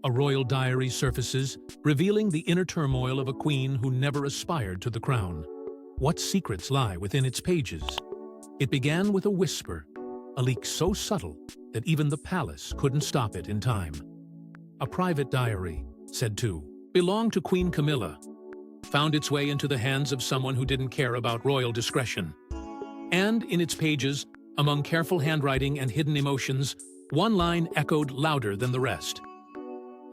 a royal diary surfaces, revealing the inner turmoil of a queen who never aspired to the crown. What secrets lie within its pages? It began with a whisper, a leak so subtle that even the palace couldn't stop it in time. A private diary, said to belong to Queen Camilla, found its way into the hands of someone who didn't care about royal discretion. And in its pages, among careful handwriting and hidden emotions, one line echoed louder than the rest.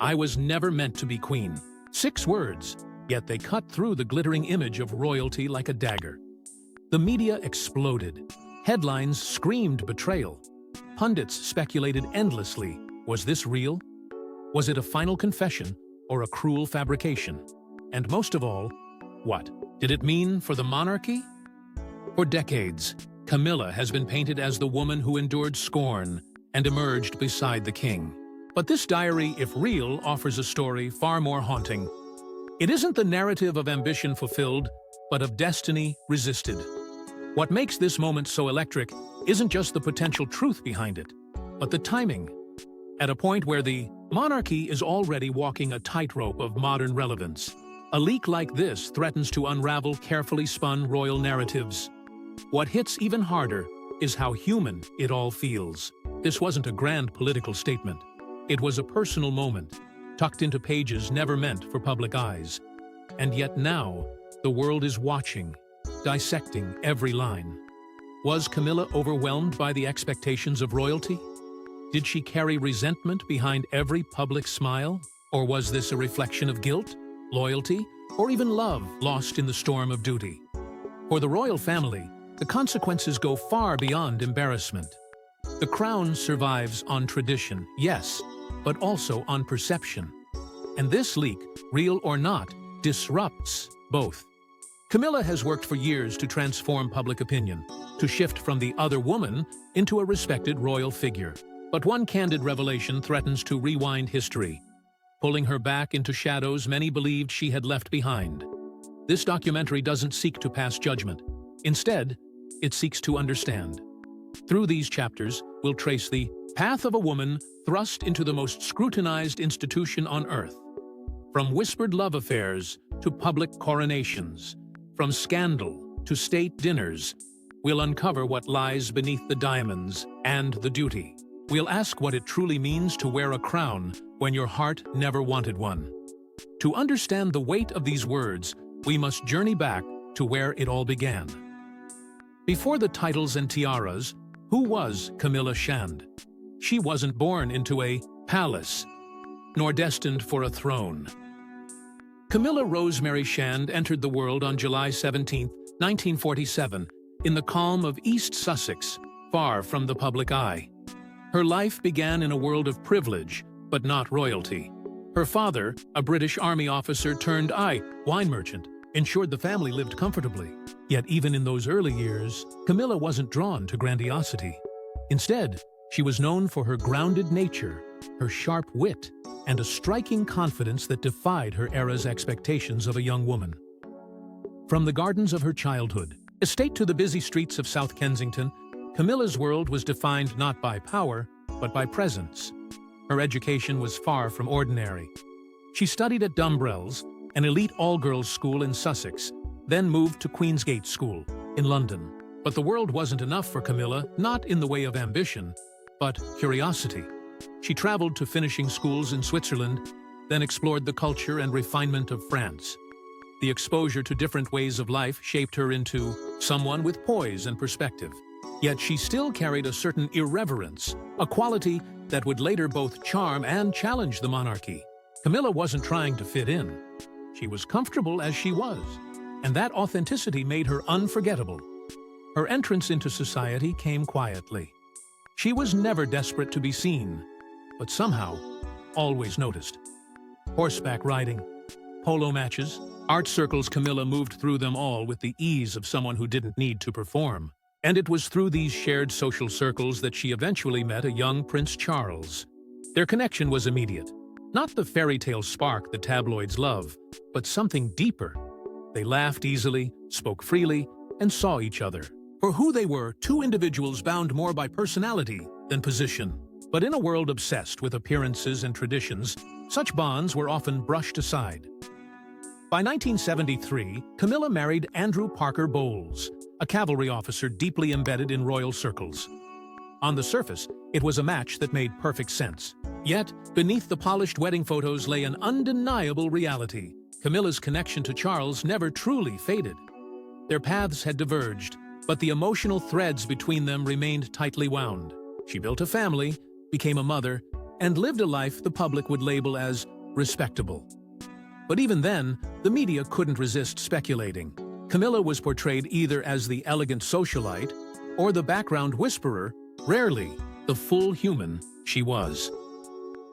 "I was never meant to be queen." 6 words, yet they cut through the glittering image of royalty like a dagger. The media exploded. Headlines screamed betrayal. Pundits speculated endlessly. Was this real? Was it a final confession or a cruel fabrication? And most of all, what did it mean for the monarchy? For decades, Camilla has been painted as the woman who endured scorn and emerged beside the king. But this diary, if real, offers a story far more haunting. It isn't the narrative of ambition fulfilled, but of destiny resisted. What makes this moment so electric isn't just the potential truth behind it, but the timing. At a point where the monarchy is already walking a tightrope of modern relevance, a leak like this threatens to unravel carefully spun royal narratives. What hits even harder is how human it all feels. This wasn't a grand political statement. It was a personal moment, tucked into pages never meant for public eyes. And yet now, the world is watching, dissecting every line. Was Camilla overwhelmed by the expectations of royalty? Did she carry resentment behind every public smile? Or was this a reflection of guilt, loyalty, or even love lost in the storm of duty? For the royal family, the consequences go far beyond embarrassment. The crown survives on tradition, yes, but also on perception. And this leak, real or not, disrupts both. Camilla has worked for years to transform public opinion, to shift from the other woman into a respected royal figure. But one candid revelation threatens to rewind history, pulling her back into shadows many believed she had left behind. This documentary doesn't seek to pass judgment. Instead, it seeks to understand. Through these chapters, we'll trace the path of a woman thrust into the most scrutinized institution on earth. From whispered love affairs to public coronations, from scandal to state dinners, we'll uncover what lies beneath the diamonds and the duty. We'll ask what it truly means to wear a crown when your heart never wanted one. To understand the weight of these words, we must journey back to where it all began. Before the titles and tiaras, who was Camilla Shand? She wasn't born into a palace, nor destined for a throne. Camilla Rosemary Shand entered the world on July 17, 1947, in the calm of East Sussex, far from the public eye. Her life began in a world of privilege, but not royalty. Her father, a British Army officer turned wine merchant, ensured the family lived comfortably. Yet even in those early years, Camilla wasn't drawn to grandiosity. Instead, she was known for her grounded nature, her sharp wit, and a striking confidence that defied her era's expectations of a young woman. From the gardens of her childhood, estate to the busy streets of South Kensington, Camilla's world was defined not by power, but by presence. Her education was far from ordinary. She studied at Dumbrells, an elite all-girls school in Sussex, then moved to Queensgate School in London. But the world wasn't enough for Camilla, not in the way of ambition, but curiosity. She traveled to finishing schools in Switzerland, then explored the culture and refinement of France. The exposure to different ways of life shaped her into someone with poise and perspective. Yet she still carried a certain irreverence, a quality that would later both charm and challenge the monarchy. Camilla wasn't trying to fit in. She was comfortable as she was, and that authenticity made her unforgettable. Her entrance into society came quietly. She was never desperate to be seen, but somehow always noticed. Horseback riding, polo matches, art circles, Camilla moved through them all with the ease of someone who didn't need to perform. And it was through these shared social circles that she eventually met a young Prince Charles. Their connection was immediate. Not the fairy tale spark the tabloids love, but something deeper. They laughed easily, spoke freely, and saw each other for who they were, two individuals bound more by personality than position. But in a world obsessed with appearances and traditions, such bonds were often brushed aside. By 1973, Camilla married Andrew Parker Bowles, a cavalry officer deeply embedded in royal circles. On the surface, it was a match that made perfect sense. Yet, beneath the polished wedding photos lay an undeniable reality. Camilla's connection to Charles never truly faded. Their paths had diverged, but the emotional threads between them remained tightly wound. She built a family, became a mother, and lived a life the public would label as respectable. But even then, the media couldn't resist speculating. Camilla was portrayed either as the elegant socialite or the background whisperer, rarely the full human she was.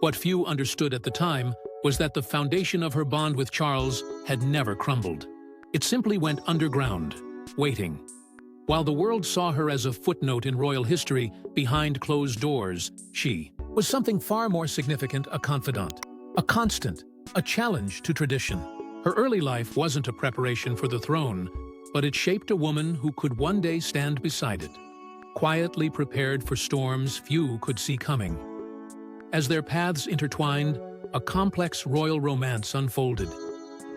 What few understood at the time was that the foundation of her bond with Charles had never crumbled. It simply went underground, waiting. While the world saw her as a footnote in royal history behind closed doors, she was something far more significant: a confidant, a constant, a challenge to tradition. Her early life wasn't a preparation for the throne, but it shaped a woman who could one day stand beside it, quietly prepared for storms few could see coming. As their paths intertwined, a complex royal romance unfolded,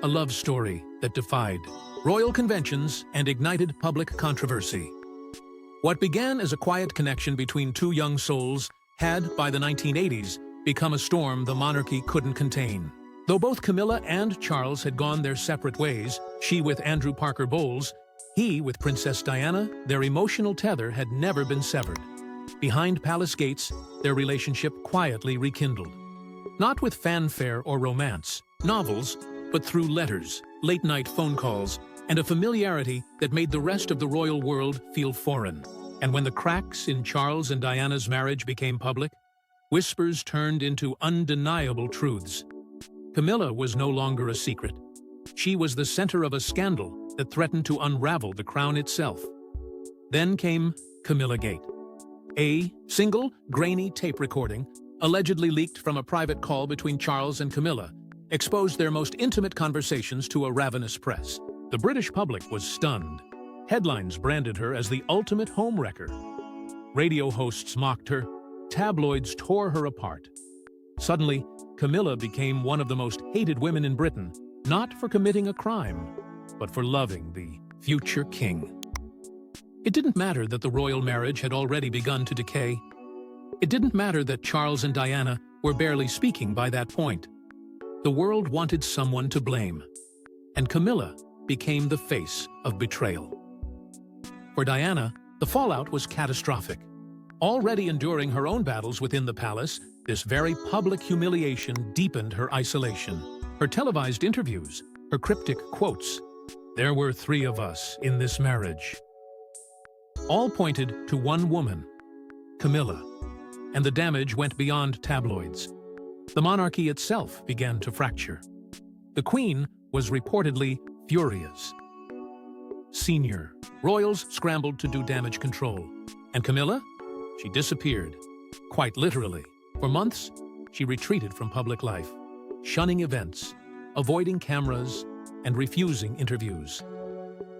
a love story that defied royal conventions and ignited public controversy. What began as a quiet connection between two young souls had, by the 1980s, become a storm the monarchy couldn't contain. Though both Camilla and Charles had gone their separate ways, she with Andrew Parker Bowles, he with Princess Diana, their emotional tether had never been severed. Behind palace gates, their relationship quietly rekindled. Not with fanfare or romance, novels, but through letters, late-night phone calls, and a familiarity that made the rest of the royal world feel foreign. And when the cracks in Charles and Diana's marriage became public, whispers turned into undeniable truths. Camilla was no longer a secret. She was the center of a scandal that threatened to unravel the crown itself. Then came Camilla-gate. A single, grainy tape recording, allegedly leaked from a private call between Charles and Camilla, exposed their most intimate conversations to a ravenous press. The British public was stunned. Headlines branded her as the ultimate homewrecker. Radio hosts mocked her. Tabloids tore her apart. Suddenly, Camilla became one of the most hated women in Britain, not for committing a crime, but for loving the future king. It didn't matter that the royal marriage had already begun to decay. It didn't matter that Charles and Diana were barely speaking by that point. The world wanted someone to blame, and Camilla became the face of betrayal. For Diana, the fallout was catastrophic. Already enduring her own battles within the palace, this very public humiliation deepened her isolation. Her televised interviews, her cryptic quotes, "There were 3 of us in this marriage," all pointed to one woman, Camilla, and the damage went beyond tabloids. The monarchy itself began to fracture. The Queen was reportedly furious. Senior royals scrambled to do damage control. And Camilla? She disappeared, quite literally. For months, she retreated from public life, shunning events, avoiding cameras, and refusing interviews.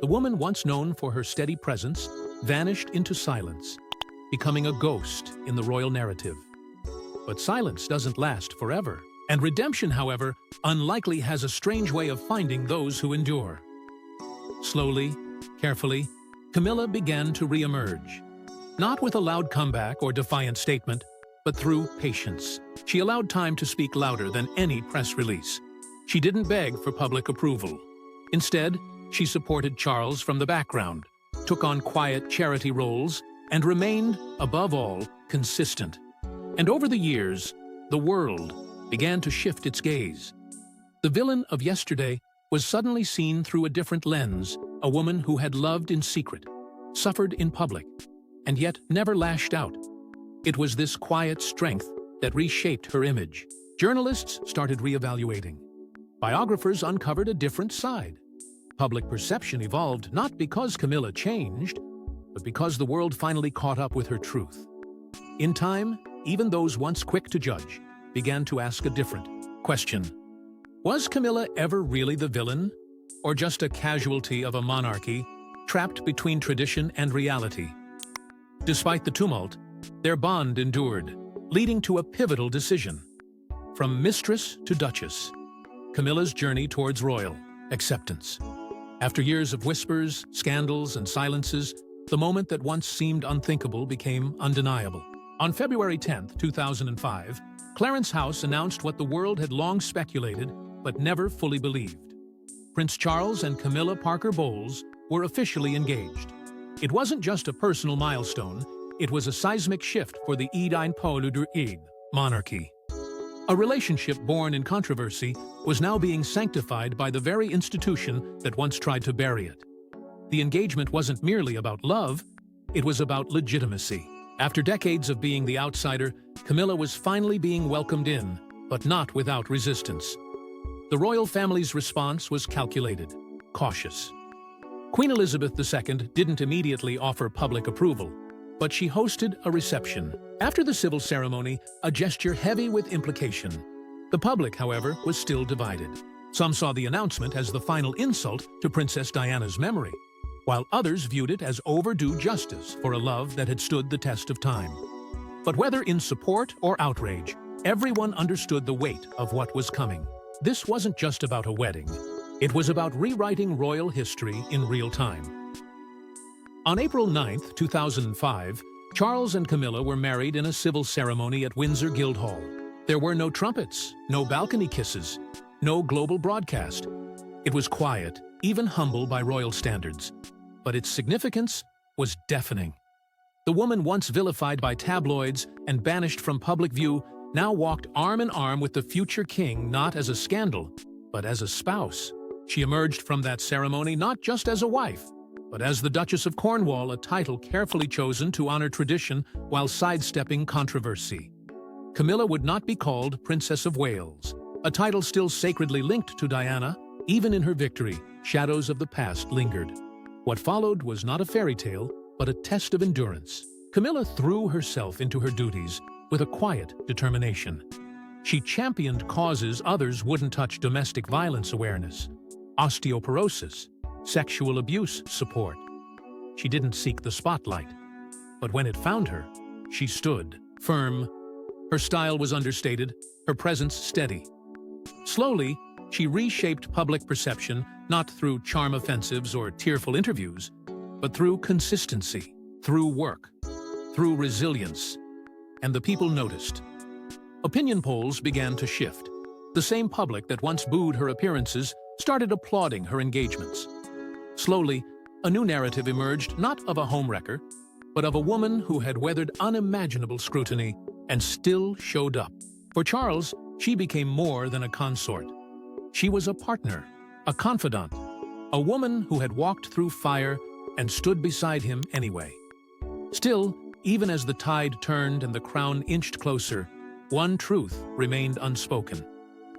The woman once known for her steady presence vanished into silence, becoming a ghost in the royal narrative. But silence doesn't last forever, and redemption, however, unlikely has a strange way of finding those who endure. Slowly, carefully, Camilla began to re-emerge. Not with a loud comeback or defiant statement, but through patience. She allowed time to speak louder than any press release. She didn't beg for public approval. Instead, she supported Charles from the background, took on quiet charity roles, and remained, above all, consistent. And over the years, the world began to shift its gaze. The villain of yesterday was suddenly seen through a different lens, a woman who had loved in secret, suffered in public, and yet never lashed out. It was this quiet strength that reshaped her image. Journalists started reevaluating. Biographers uncovered a different side. Public perception evolved not because Camilla changed, but because the world finally caught up with her truth. In time, even those once quick to judge began to ask a different question. Was Camilla ever really the villain, or just a casualty of a monarchy trapped between tradition and reality? Despite the tumult, their bond endured, leading to a pivotal decision. From mistress to duchess, Camilla's journey towards royal acceptance. After years of whispers, scandals, and silences, the moment that once seemed unthinkable became undeniable. On February 10, 2005, Clarence House announced what the world had long speculated but never fully believed. Prince Charles and Camilla Parker Bowles were officially engaged. It wasn't just a personal milestone, it was a seismic shift for the Edine Pôle du Ig monarchy. A relationship born in controversy was now being sanctified by the very institution that once tried to bury it. The engagement wasn't merely about love, it was about legitimacy. After decades of being the outsider, Camilla was finally being welcomed in, but not without resistance. The royal family's response was calculated, cautious. Queen Elizabeth II didn't immediately offer public approval, but she hosted a reception. After the civil ceremony, a gesture heavy with implication. The public, however, was still divided. Some saw the announcement as the final insult to Princess Diana's memory, while others viewed it as overdue justice for a love that had stood the test of time. But whether in support or outrage, everyone understood the weight of what was coming. This wasn't just about a wedding. It was about rewriting royal history in real time. On April 9, 2005, Charles and Camilla were married in a civil ceremony at Windsor Guildhall. There were no trumpets, no balcony kisses, no global broadcast. It was quiet, even humble by royal standards. But its significance was deafening. The woman once vilified by tabloids and banished from public view now walked arm in arm with the future king not as a scandal, but as a spouse. She emerged from that ceremony not just as a wife, but as the Duchess of Cornwall, a title carefully chosen to honor tradition while sidestepping controversy. Camilla would not be called Princess of Wales, a title still sacredly linked to Diana. Even in her victory, shadows of the past lingered. What followed was not a fairy tale, but a test of endurance. Camilla threw herself into her duties with a quiet determination. She championed causes others wouldn't touch: domestic violence awareness, osteoporosis, sexual abuse support. She didn't seek the spotlight, but when it found her, she stood firm. Her style was understated, her presence steady. Slowly, she reshaped public perception not through charm offensives or tearful interviews, but through consistency, through work, through resilience. And the people noticed. Opinion polls began to shift. The same public that once booed her appearances started applauding her engagements. Slowly, a new narrative emerged, not of a homewrecker, but of a woman who had weathered unimaginable scrutiny and still showed up. For Charles, she became more than a consort. She was a partner, a confidant, a woman who had walked through fire and stood beside him anyway. Still, even as the tide turned and the crown inched closer, one truth remained unspoken.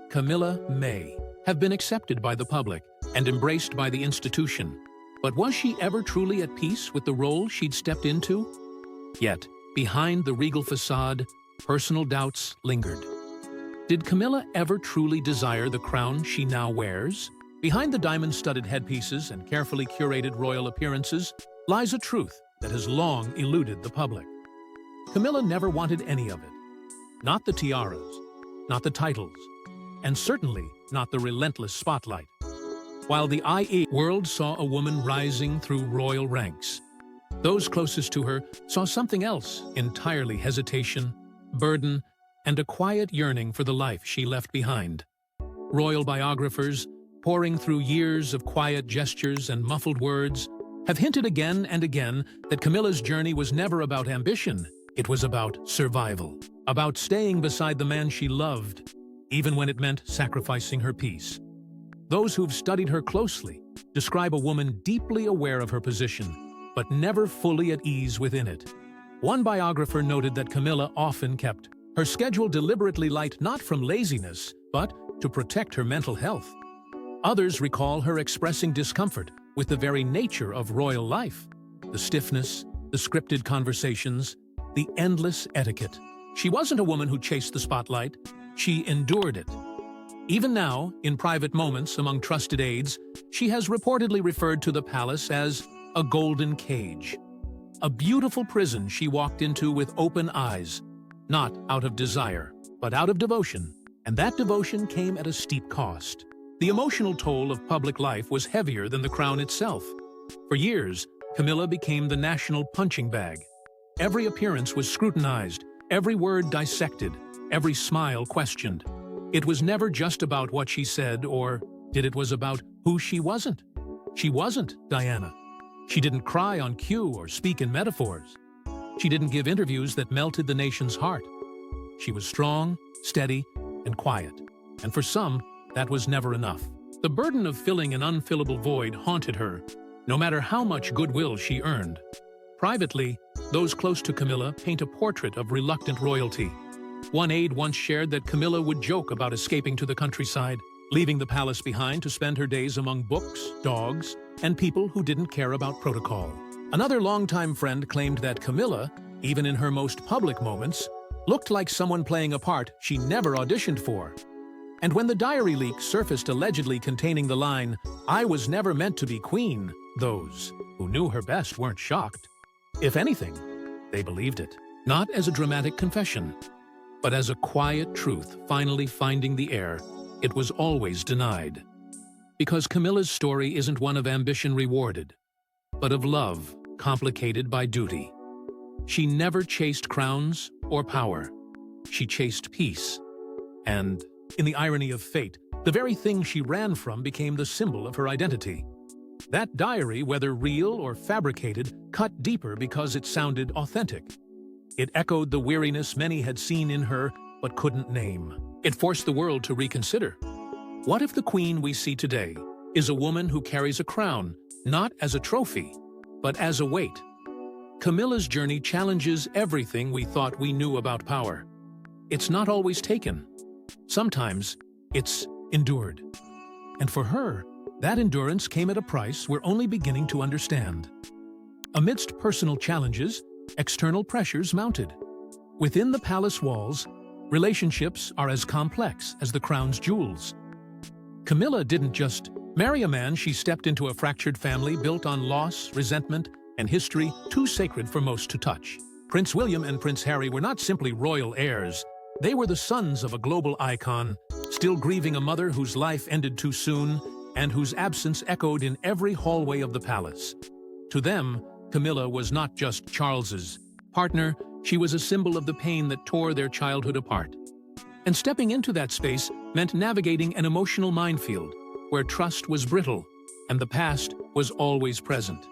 Camilla may have been accepted by the public and embraced by the institution, but was she ever truly at peace with the role she'd stepped into? Yet, behind the regal facade, personal doubts lingered. Did Camilla ever truly desire the crown she now wears? Behind the diamond-studded headpieces and carefully curated royal appearances lies a truth that has long eluded the public. Camilla never wanted any of it. Not the tiaras, not the titles, and certainly not the relentless spotlight. While the IE world saw a woman rising through royal ranks, those closest to her saw something else entirely: hesitation, burden, and a quiet yearning for the life she left behind. Royal biographers, pouring through years of quiet gestures and muffled words, have hinted again and again that Camilla's journey was never about ambition. It was about survival, about staying beside the man she loved, even when it meant sacrificing her peace. Those who've studied her closely describe a woman deeply aware of her position, but never fully at ease within it. One biographer noted that Camilla often kept her schedule deliberately light, not from laziness, but to protect her mental health. Others recall her expressing discomfort with the very nature of royal life: the stiffness, the scripted conversations, the endless etiquette. She wasn't a woman who chased the spotlight, she endured it. Even now, in private moments among trusted aides, she has reportedly referred to the palace as a golden cage. A beautiful prison she walked into with open eyes, not out of desire, but out of devotion. And that devotion came at a steep cost. The emotional toll of public life was heavier than the crown itself. For years, Camilla became the national punching bag. Every appearance was scrutinized, every word dissected, every smile questioned. It was never just about what she said, or it was about who she wasn't. She wasn't Diana. She didn't cry on cue or speak in metaphors. She didn't give interviews that melted the nation's heart. She was strong, steady, and quiet. And for some, that was never enough. The burden of filling an unfillable void haunted her, no matter how much goodwill she earned. Privately, those close to Camilla paint a portrait of reluctant royalty. One aide once shared that Camilla would joke about escaping to the countryside, leaving the palace behind to spend her days among books, dogs, and people who didn't care about protocol. Another longtime friend claimed that Camilla, even in her most public moments, looked like someone playing a part she never auditioned for. And when the diary leak surfaced allegedly containing the line, "I was never meant to be queen," those who knew her best weren't shocked. If anything, they believed it. Not as a dramatic confession, but as a quiet truth finally finding the air it was always denied. Because Camilla's story isn't one of ambition rewarded, but of love complicated by duty. She never chased crowns or power. She chased peace. And, in the irony of fate, the very thing she ran from became the symbol of her identity. That diary, whether real or fabricated, cut deeper because it sounded authentic. It echoed the weariness many had seen in her but couldn't name. It forced the world to reconsider. What if the queen we see today is a woman who carries a crown, not as a trophy, but as a weight? Camilla's journey challenges everything we thought we knew about power. It's not always taken. Sometimes it's endured. And for her, that endurance came at a price we're only beginning to understand. Amidst personal challenges, external pressures mounted. Within the palace walls, relationships are as complex as the crown's jewels. Camilla didn't just marry a man. She stepped into a fractured family built on loss, resentment, and history too sacred for most to touch. Prince William and Prince Harry were not simply royal heirs. They were the sons of a global icon, still grieving a mother whose life ended too soon and whose absence echoed in every hallway of the palace. To them, Camilla was not just Charles's partner, she was a symbol of the pain that tore their childhood apart. And stepping into that space meant navigating an emotional minefield where trust was brittle and the past was always present.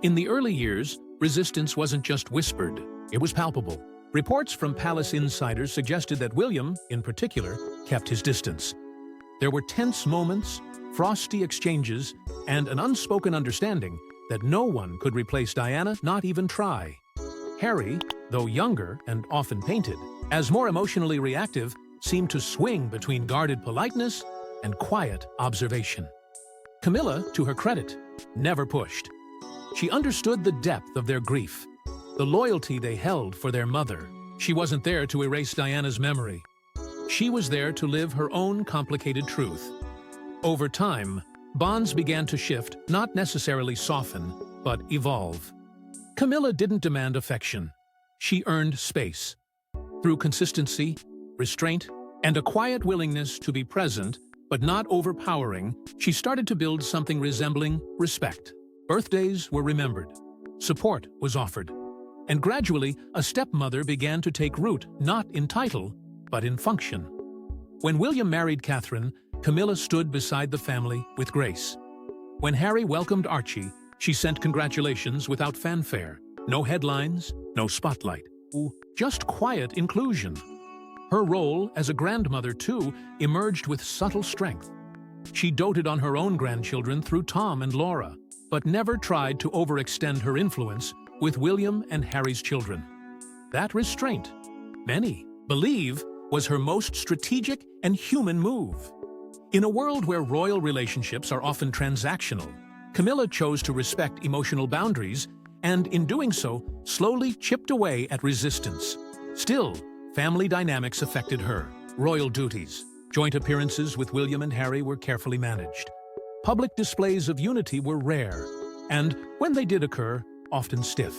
In the early years, resistance wasn't just whispered, it was palpable. Reports from palace insiders suggested that William, in particular, kept his distance. There were tense moments, frosty exchanges, and an unspoken understanding that no one could replace Diana, not even try. Harry, though younger and often painted, as more emotionally reactive, seemed to swing between guarded politeness and quiet observation. Camilla, to her credit, never pushed. She understood the depth of their grief, the loyalty they held for their mother. She wasn't there to erase Diana's memory. She was there to live her own complicated truth. Over time, bonds began to shift, not necessarily soften, but evolve. Camilla didn't demand affection. She earned space. Through consistency, restraint, and a quiet willingness to be present, but not overpowering, she started to build something resembling respect. Birthdays were remembered. Support was offered. And gradually, a stepmother began to take root, not in title, but in function. When William married Catherine, Camilla stood beside the family with grace. When Harry welcomed Archie, she sent congratulations without fanfare. No headlines, no spotlight. Just quiet inclusion. Her role as a grandmother, too, emerged with subtle strength. She doted on her own grandchildren through Tom and Laura, but never tried to overextend her influence with William and Harry's children. That restraint, many believe, was her most strategic and human move. In a world where royal relationships are often transactional, Camilla chose to respect emotional boundaries and, in doing so, slowly chipped away at resistance. Still, family dynamics affected her. Royal duties, joint appearances with William and Harry were carefully managed. Public displays of unity were rare, and, when they did occur, often stiff.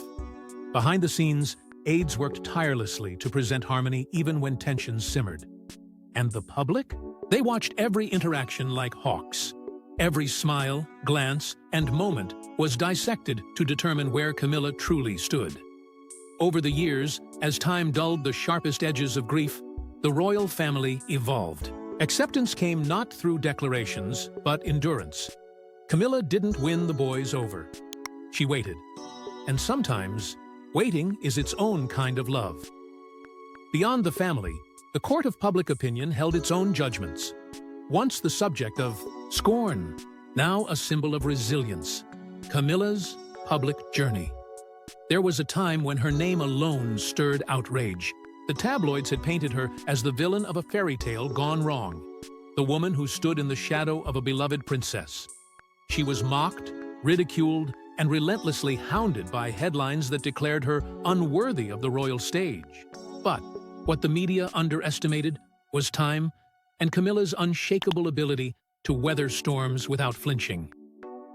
Behind the scenes, aides worked tirelessly to present harmony even when tensions simmered. And the public? They watched every interaction like hawks. Every smile, glance, and moment was dissected to determine where Camilla truly stood. Over the years, as time dulled the sharpest edges of grief, the royal family evolved. Acceptance came not through declarations, but endurance. Camilla didn't win the boys over. She waited. And sometimes, waiting is its own kind of love. Beyond the family, the court of public opinion held its own judgments. Once the subject of scorn, now a symbol of resilience. Camilla's public journey. There was a time when her name alone stirred outrage. The tabloids had painted her as the villain of a fairy tale gone wrong, the woman who stood in the shadow of a beloved princess. She was mocked, ridiculed, and relentlessly hounded by headlines that declared her unworthy of the royal stage. But what the media underestimated was time and Camilla's unshakable ability to weather storms without flinching.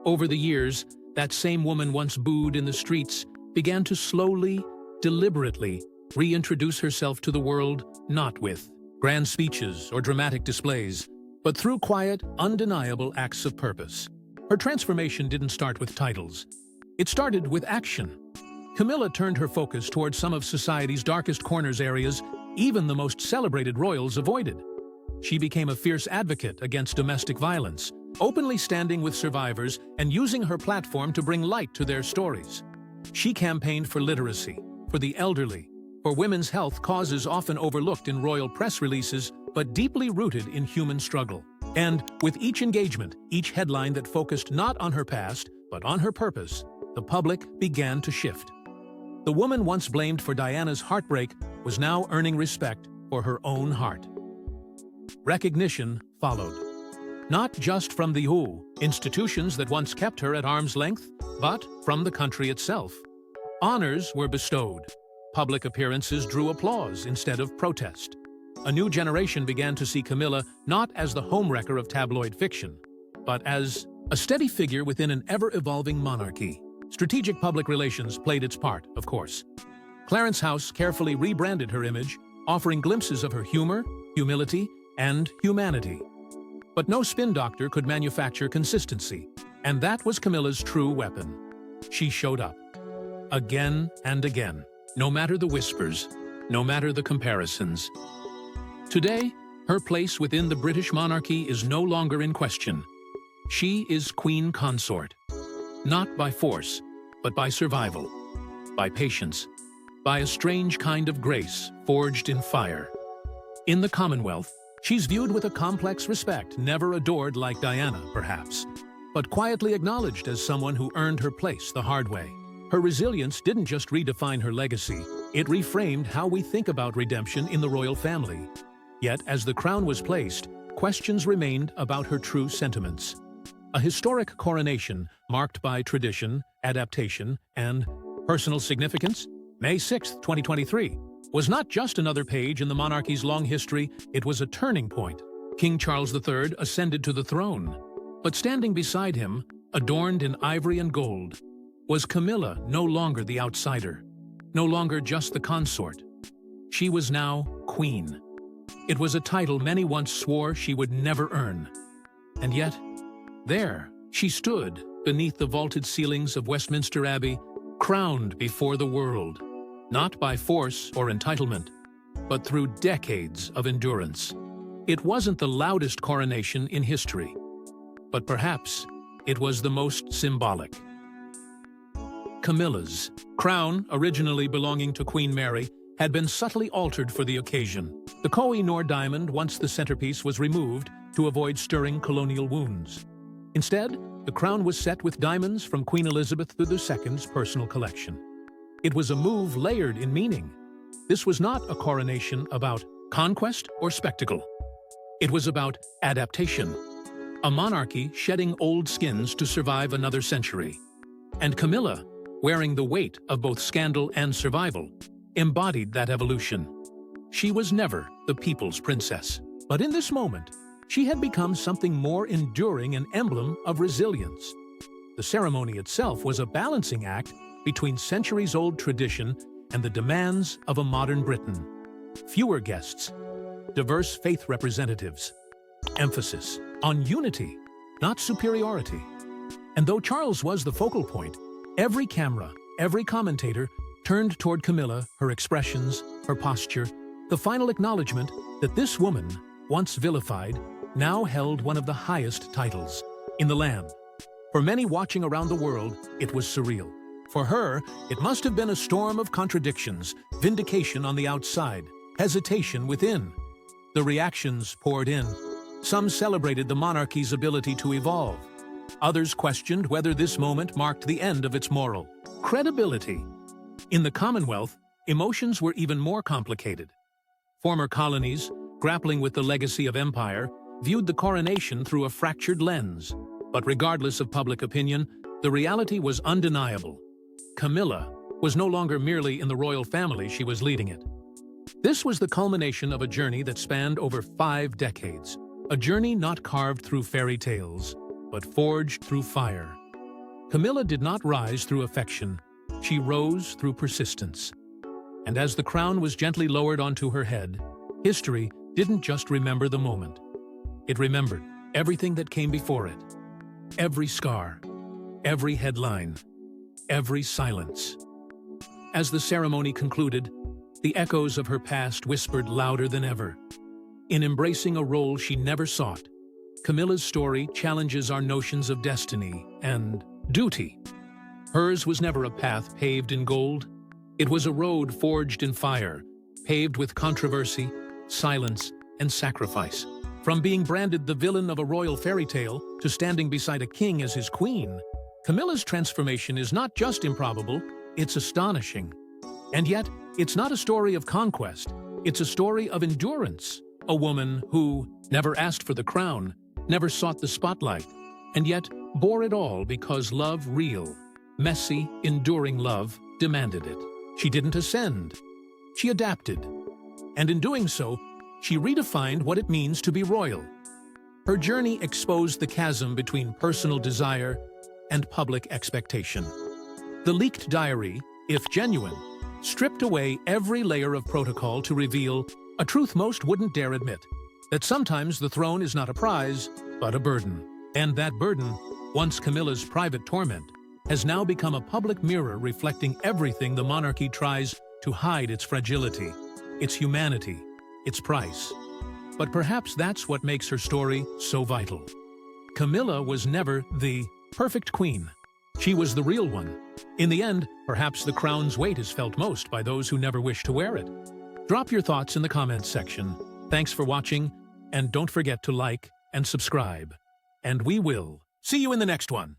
Over the years, that same woman once booed in the streets began to slowly, deliberately reintroduce herself to the world, not with grand speeches or dramatic displays, but through quiet, undeniable acts of purpose. Her transformation didn't start with titles. It started with action. Camilla turned her focus towards some of society's darkest corners, areas even the most celebrated royals avoided. She became a fierce advocate against domestic violence, openly standing with survivors and using her platform to bring light to their stories. She campaigned for literacy, for the elderly, for women's health, causes often overlooked in royal press releases, but deeply rooted in human struggle. And with each engagement, each headline that focused not on her past, but on her purpose, the public began to shift. The woman once blamed for Diana's heartbreak was now earning respect for her own heart. Recognition followed. Not just from the institutions that once kept her at arm's length, but from the country itself. Honors were bestowed. Public appearances drew applause instead of protest. A new generation began to see Camilla not as the homewrecker of tabloid fiction, but as a steady figure within an ever-evolving monarchy. Strategic public relations played its part, of course. Clarence House carefully rebranded her image, offering glimpses of her humor, humility, and humanity. But no spin doctor could manufacture consistency, and that was Camilla's true weapon. She showed up. Again and again, no matter the whispers, no matter the comparisons. Today, her place within the British monarchy is no longer in question. She is Queen Consort. Not by force, but by survival, by patience, by a strange kind of grace forged in fire. In the Commonwealth, she's viewed with a complex respect, never adored like Diana, perhaps, but quietly acknowledged as someone who earned her place the hard way. Her resilience didn't just redefine her legacy, it reframed how we think about redemption in the royal family. Yet, as the crown was placed, questions remained about her true sentiments. A historic coronation marked by tradition, adaptation, and personal significance, May 6, 2023, was not just another page in the monarchy's long history, it was a turning point. King Charles III ascended to the throne, but standing beside him, adorned in ivory and gold, was Camilla, no longer the outsider, no longer just the consort. She was now queen. It was a title many once swore she would never earn. And yet, there she stood beneath the vaulted ceilings of Westminster Abbey, crowned before the world, not by force or entitlement, but through decades of endurance. It wasn't the loudest coronation in history, but perhaps it was the most symbolic. Camilla's crown, originally belonging to Queen Mary, had been subtly altered for the occasion. The Koh-i-Noor diamond, once the centerpiece, was removed to avoid stirring colonial wounds. Instead, the crown was set with diamonds from Queen Elizabeth II's personal collection. It was a move layered in meaning. This was not a coronation about conquest or spectacle. It was about adaptation, a monarchy shedding old skins to survive another century. And Camilla, wearing the weight of both scandal and survival, embodied that evolution. She was never the people's princess, but in this moment, she had become something more enduring, an emblem of resilience. The ceremony itself was a balancing act between centuries-old tradition and the demands of a modern Britain. Fewer guests, diverse faith representatives. Emphasis on unity, not superiority. And though Charles was the focal point, every camera, every commentator turned toward Camilla, her expressions, her posture, the final acknowledgement that this woman, once vilified, now held one of the highest titles in the land. For many watching around the world, it was surreal. For her, it must have been a storm of contradictions, vindication on the outside, hesitation within. The reactions poured in. Some celebrated the monarchy's ability to evolve. Others questioned whether this moment marked the end of its moral credibility. In the Commonwealth, emotions were even more complicated. Former colonies, grappling with the legacy of empire, viewed the coronation through a fractured lens. But regardless of public opinion, the reality was undeniable. Camilla was no longer merely in the royal family, she was leading it. This was the culmination of a journey that spanned over 5 decades. A journey not carved through fairy tales, but forged through fire. Camilla did not rise through affection. She rose through persistence. And as the crown was gently lowered onto her head, history didn't just remember the moment. It remembered everything that came before it. Every scar, every headline, every silence. As the ceremony concluded, the echoes of her past whispered louder than ever. In embracing a role she never sought, Camilla's story challenges our notions of destiny and duty. Hers was never a path paved in gold. It was a road forged in fire, paved with controversy, silence, and sacrifice. From being branded the villain of a royal fairy tale to standing beside a king as his queen, Camilla's transformation is not just improbable, it's astonishing. And yet, it's not a story of conquest, it's a story of endurance. A woman who never asked for the crown, never sought the spotlight, and yet bore it all because love, real, messy, enduring love, demanded it. She didn't ascend, she adapted. And in doing so, she redefined what it means to be royal. Her journey exposed the chasm between personal desire and public expectation. The leaked diary, if genuine, stripped away every layer of protocol to reveal a truth most wouldn't dare admit, that sometimes the throne is not a prize, but a burden. And that burden, once Camilla's private torment, has now become a public mirror reflecting everything the monarchy tries to hide: its fragility, its humanity, its price. But perhaps that's what makes her story so vital. Camilla was never the perfect queen. She was the real one. In the end, perhaps the crown's weight is felt most by those who never wish to wear it. Drop your thoughts in the comments section. Thanks for watching, and don't forget to like and subscribe. And we will see you in the next one.